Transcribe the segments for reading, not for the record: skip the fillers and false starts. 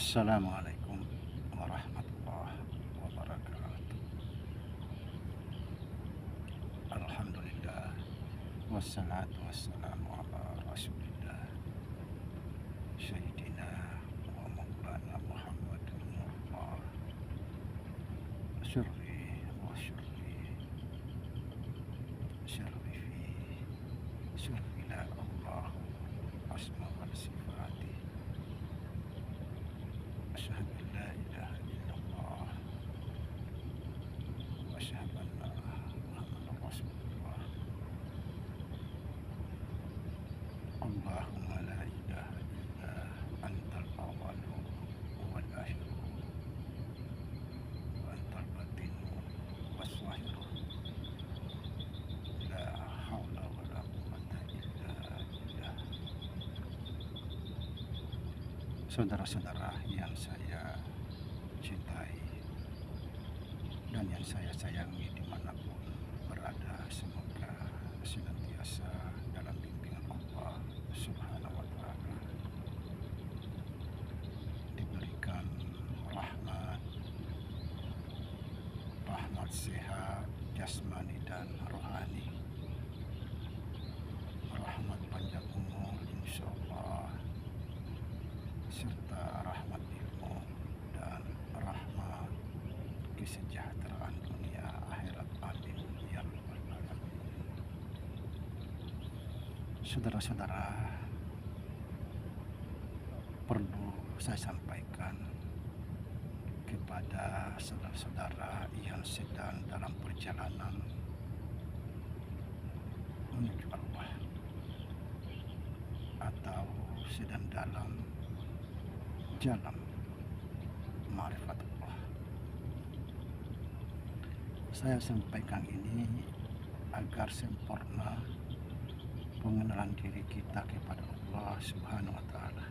Assalamualaikum warahmatullahi wabarakatuh. Alhamdulillah wassalatu wassalamu ala rasulillah Sayyidina wa maulana Muhammadin Allah syurri wa syurri syarri fi syurri la Allah asma wal sifati asyhadu an la ilaha illallah wa asyhadu anna Muhammadar Rasulullah. Allahumma la ilaha illa antal awalu wal akhiru wa antal batinu was zahiru la haula wa la quwwata illa billah. Saudara-saudara yang saya cintai dan yang saya sayangi dimanapun berada, semoga senantiasa dalam bimbingan Allah Subhanahu wa Ta'ala, diberikan rahmat sehat jasmani dan rohani, rahmat panjang umur insyaallah, serta rahmat ilmu dan rahmat kesejahteraan dunia akhirat. Amin ya rabbal alamin. Saudara-saudara, perlu saya sampaikan kepada saudara-saudara yang sedang dalam perjalanan menuju Allah atau sedang dalam jalan ma'rifatullah. Saya sampaikan ini agar sempurna pengenalan diri kita kepada Allah Subhanahu wa Ta'ala.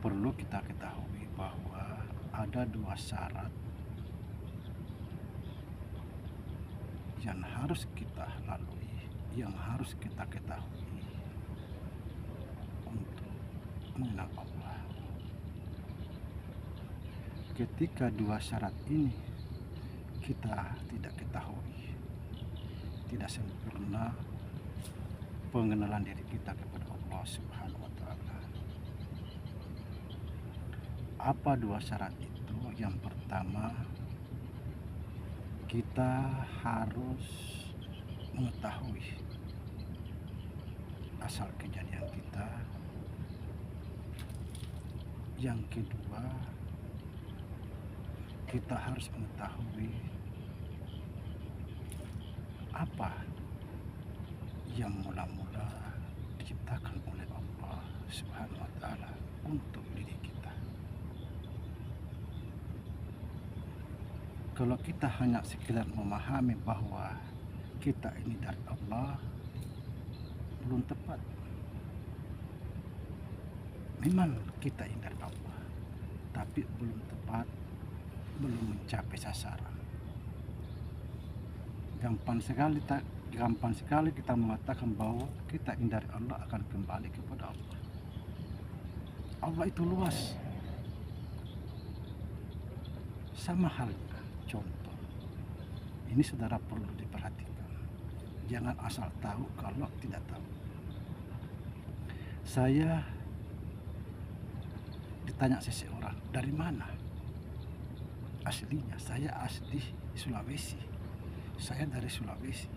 Perlu kita ketahui bahwa ada dua syarat yang harus kita lalui, yang harus kita ketahui untuk mengenal Allah. Ketika dua syarat ini kita tidak ketahui, tidak sempurna pengenalan diri kita kepada Allah Subhanahu wa Ta'ala. Apa dua syarat itu? Yang pertama, kita harus mengetahui asal kejadian kita. Yang kedua, kita harus mengetahui apa yang mula-mula diciptakan oleh Allah Subhanahu wa Ta'ala untuk diri kita. Kalau kita hanya sekedar memahami bahwa kita ini dari Allah, belum tepat. Memang kita ini dari Allah, tapi belum tepat, belum mencapai sasaran. Gampang sekali kita mengatakan bahwa kita ini dari Allah akan kembali kepada Allah. Allah itu luas. Sama halnya, contoh, ini saudara perlu diperhatikan. Jangan asal tahu kalau tidak tahu. Saya ditanya seseorang, dari mana aslinya? Saya asli Sulawesi. Saya dari Sulawesi.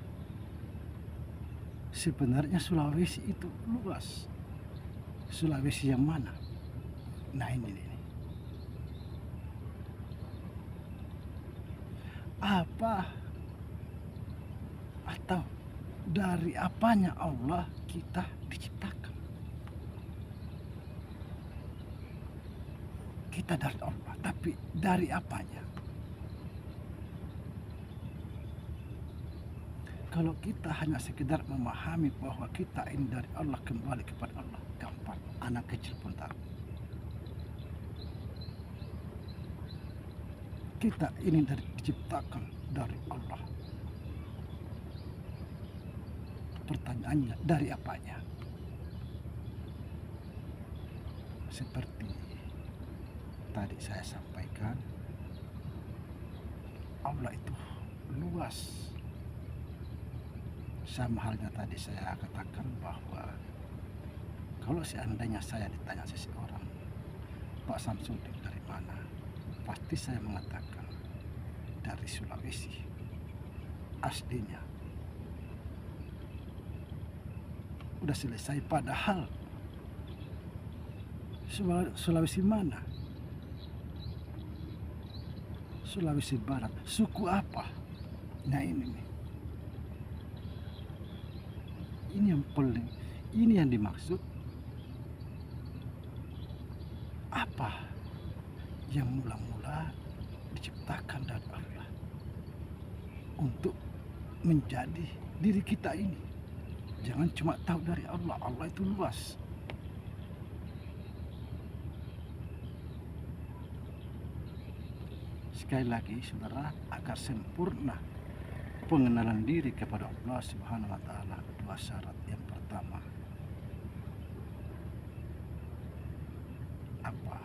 Sebenarnya Sulawesi itu luas. Sulawesi yang mana? Nah ini. Apa atau dari apanya Allah kita diciptakan? Kita dari Allah, tapi dari apanya? Kalau kita hanya sekedar memahami bahwa kita ini dari Allah, kembali kepada Allah, gampang, anak kecil pun tahu. Kita ini diciptakan dari Allah. Pertanyaannya, dari apanya? seperti tadi saya sampaikan, Allah itu luas. Sama halnya tadi saya katakan bahwa kalau seandainya saya ditanya seseorang, Pak Samsudin dari mana? Pasti saya mengatakan dari Sulawesi. Aslinya. Udah selesai, padahal Sulawesi mana? Sulawesi Barat. Suku apa? Nah ini nih. Ini yang paling, ini yang dimaksud. Apa yang mula-mula diciptakan dari Allah untuk menjadi diri kita ini. Jangan cuma tahu dari Allah. Allah itu luas. Sekali lagi saudara, agar sempurna pengenalan diri kepada Allah Subhanahu wa taala, dua syarat. Yang pertama, apa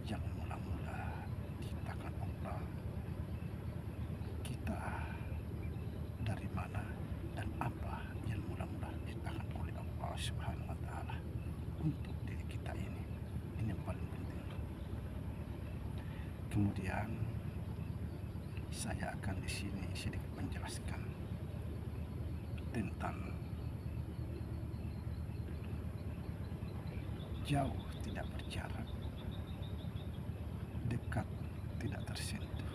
yang mula-mula diciptakan Allah, kita dari mana, dan apa yang mula-mula diciptakan oleh Allah Subhanahu wa taala untuk diri kita ini. Ini yang paling penting. Kemudian saya akan di sini sedikit menjelaskan tentang jauh tidak berjarak, dekat tidak tersentuh.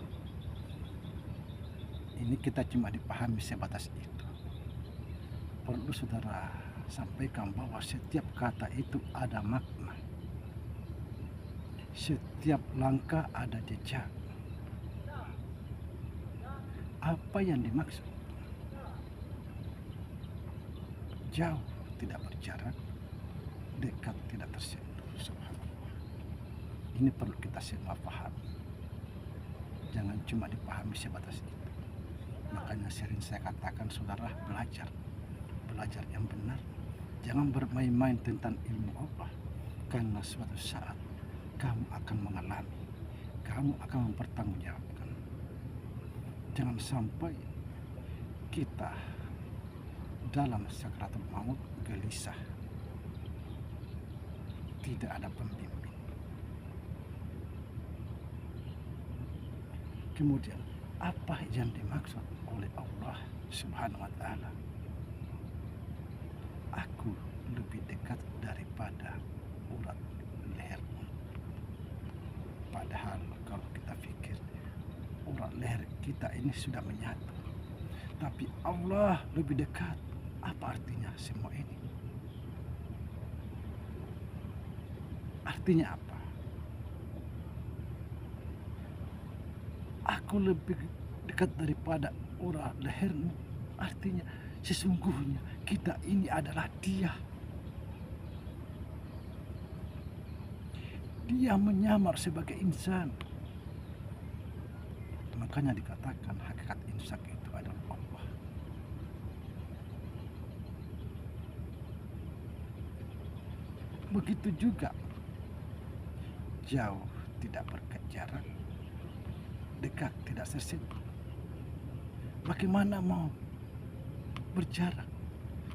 Ini kita cuma dipahami sebatas itu. Perlu saudara sampaikan bahwa setiap kata itu ada makna. Setiap langkah ada jejak. Apa yang dimaksud? Jauh tidak berjarak, dekat tidak tersentuh. Subhanallah. Ini perlu kita semua pahami. Jangan cuma dipahami sebatas itu. Makanya sering saya katakan, saudara, belajar yang benar. Jangan bermain-main tentang ilmu Allah, karena suatu saat kamu akan mengalami, kamu akan mempertanggungjawabkan. Jangan sampai kita dalam sakaratul maut gelisah, tidak ada pembimbing. Kemudian, apa yang dimaksud oleh Allah Subhanahu wa taala? Aku lebih dekat daripada urat lehermu. Padahal kalau kita pikir urat leher kita ini sudah menyatu, tapi Allah lebih dekat. Apa artinya semua ini? Artinya apa? Aku lebih dekat daripada urat lehermu. Artinya sesungguhnya kita ini adalah Dia. Dia menyamar sebagai insan. Makanya dikatakan hakikat insan itu adalah Allah. Begitu juga jauh tidak berjarak, dekat tidak tersentuh. Bagaimana mau berjarak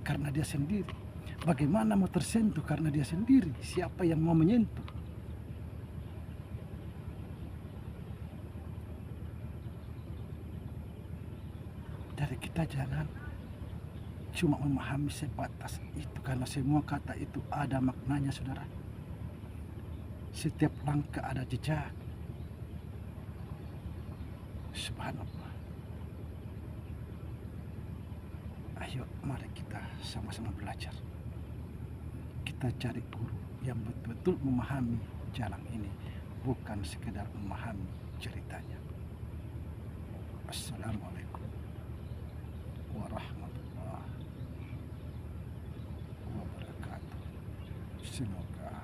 karena Dia sendiri? Bagaimana mau tersentuh karena Dia sendiri? Siapa yang mau menyentuh? Jadi kita jangan cuma memahami sebatas itu, karena semua kata itu ada maknanya, saudara. Setiap langkah ada jejak. Subhanallah. Ayo mari kita sama-sama belajar. Kita cari guru yang betul-betul memahami jalan ini, bukan sekedar memahami ceritanya. Assalamualaikum warahmatullahi wabarakatuh. Semoga